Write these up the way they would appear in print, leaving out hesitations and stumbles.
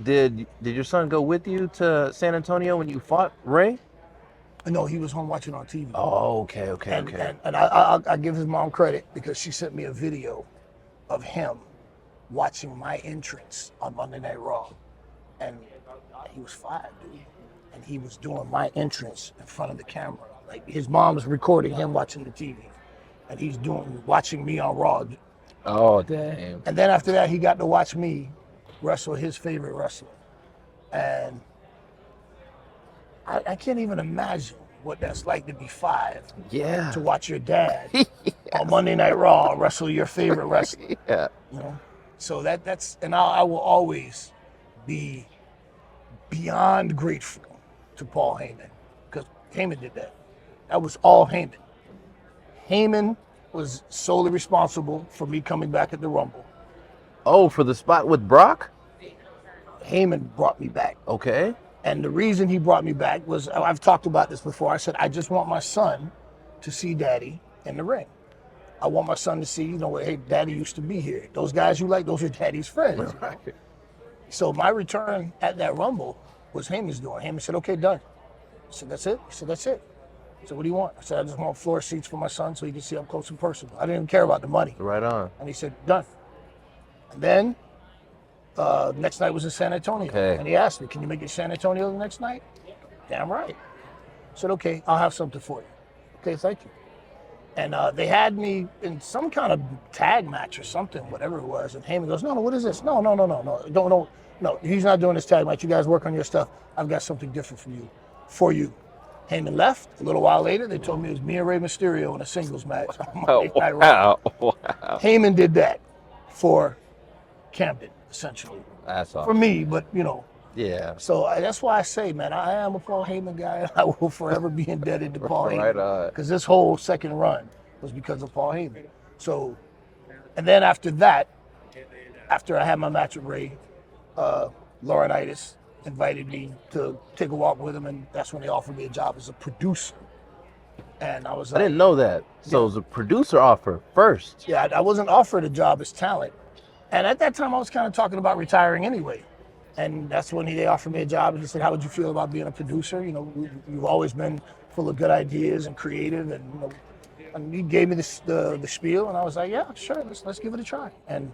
Did your son go with you to San Antonio when you fought Ray? No, he was home watching on TV. Oh, okay, okay, And okay. I give his mom credit because she sent me a video of him watching my entrance on Monday Night Raw. And he was 5, dude. And he was doing my entrance in front of the camera. Like his mom was recording him watching the TV. And he's watching me on Raw. Oh, damn. And then after that, he got to watch me wrestle his favorite wrestler. And I can't even imagine what that's like to be 5. Yeah. To watch your dad on Monday Night Raw wrestle your favorite wrestler. Yeah. You know? So that's, and I will always be beyond grateful to Paul Heyman because Heyman did that. That was all Heyman. Heyman was solely responsible for me coming back at the Rumble. Oh, for the spot with Brock? Heyman brought me back. Okay. And the reason he brought me back was, I've talked about this before. I said, I just want my son to see daddy in the ring. I want my son to see, hey, daddy used to be here. Those guys you like, those are daddy's friends. Right. So my return at that Rumble was Heyman's doing. Heyman said, okay, done. I said, that's it? He said, that's it. I said, what do you want? I said, I just want floor seats for my son so he can see up close and personal. I didn't even care about the money. Right on. And he said, done. And then next night was in San Antonio. Okay. And he asked me, can you make it San Antonio the next night? Damn right. I said, okay, I'll have something for you. Okay, thank you. And they had me in some kind of tag match or something, whatever it was. And Heyman goes, no, what is this? No, don't. He's not doing this tag match. You guys work on your stuff. I've got something different for you. Heyman left. A little while later, they told me it was me and Rey Mysterio in a singles match on Monday Night Raw. Wow. Heyman did that for Camden, essentially. That's For awesome. me, but Yeah. So that's why I say, man, I am a Paul Heyman guy, and I will forever be indebted to Paul Right Heyman. on. Because this whole second run was because of Paul Heyman. So, and then after that, after I had my match with Ray, Laurinaitis invited me to take a walk with him, and that's when they offered me a job as a producer. And I was I like, didn't know that. So it was a producer offer first. yeah, I wasn't offered a job as talent. And at that time, I was kind of talking about retiring anyway. And that's when they offered me a job. And he said, how would you feel about being a producer? You've always been full of good ideas and creative. And he gave me the spiel. And I was like, yeah, sure, let's give it a try. And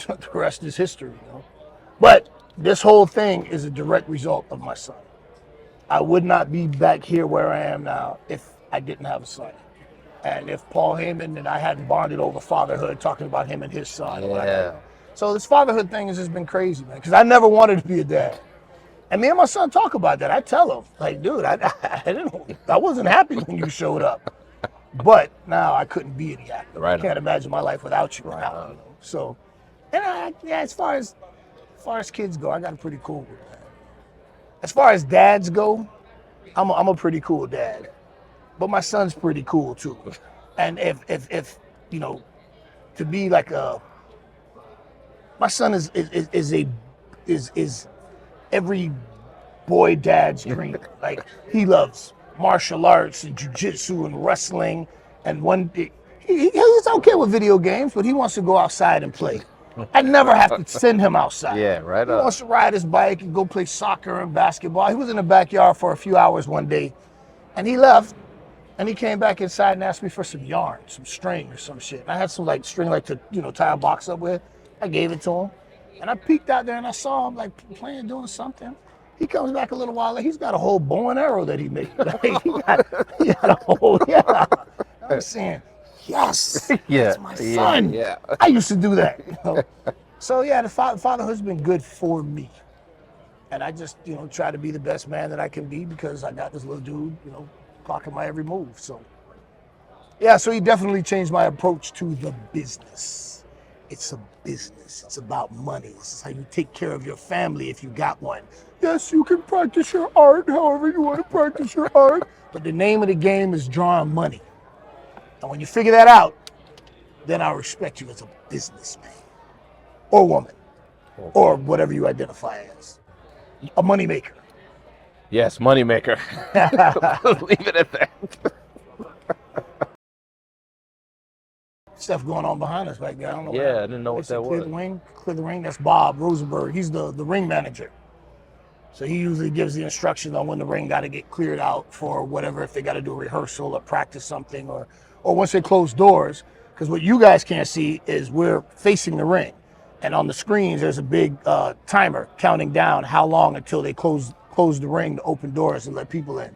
the rest is history. But this whole thing is a direct result of my son. I would not be back here where I am now if I didn't have a son. And if Paul Heyman and I hadn't bonded over fatherhood, talking about him and his son. Yeah. So this fatherhood thing has just been crazy, man, because I never wanted to be a dad. And me and my son talk about that. I tell him, like, dude, I wasn't happy when you showed up. But now I couldn't be any actor. Right I can't imagine my life without you Right now. on. So, and as far as kids go, I got a pretty cool one, man. As far as dads go, I'm a pretty cool dad. But my son's pretty cool too. And if to be like my son is every boy dad's dream. Like he loves martial arts and jiu-jitsu and wrestling. And one day he's okay with video games, but he wants to go outside and play. I never have to send him outside. Yeah, right He on. wants to ride his bike and go play soccer and basketball. He was in the backyard for a few hours one day, and he left. And he came back inside and asked me for some yarn, some string or some shit. And I had some string to tie a box up with. I gave it to him. And I peeked out there and I saw him playing, doing something. He comes back a little while later. He's got a whole bow and arrow that he made. he got a whole, yeah. I'm saying, yes, Yeah. that's my son. Yeah. I used to do that. So yeah, the fatherhood's been good for me. And I just, try to be the best man that I can be because I got this little dude, clocking my every move. So, yeah, so he definitely changed my approach to the business. It's a business. It's about money. This is how you take care of your family if you got one. Yes, you can practice your art however you want to practice your art. But the name of the game is drawing money. And when you figure that out, then I'll respect you as a businessman or woman or whatever you identify as. A moneymaker. Yes, moneymaker. Leave it at that. stuff going on behind us back there. I don't know. Yeah, I didn't know what that Clear was. the ring, clear the ring. That's Bob Rosenberg. He's the ring manager. So he usually gives the instructions on when the ring got to get cleared out for whatever, if they got to do a rehearsal or practice something, or once they close doors. Because what you guys can't see is we're facing the ring, and on the screens there's a big timer counting down how long until they close the ring to open doors and let people in.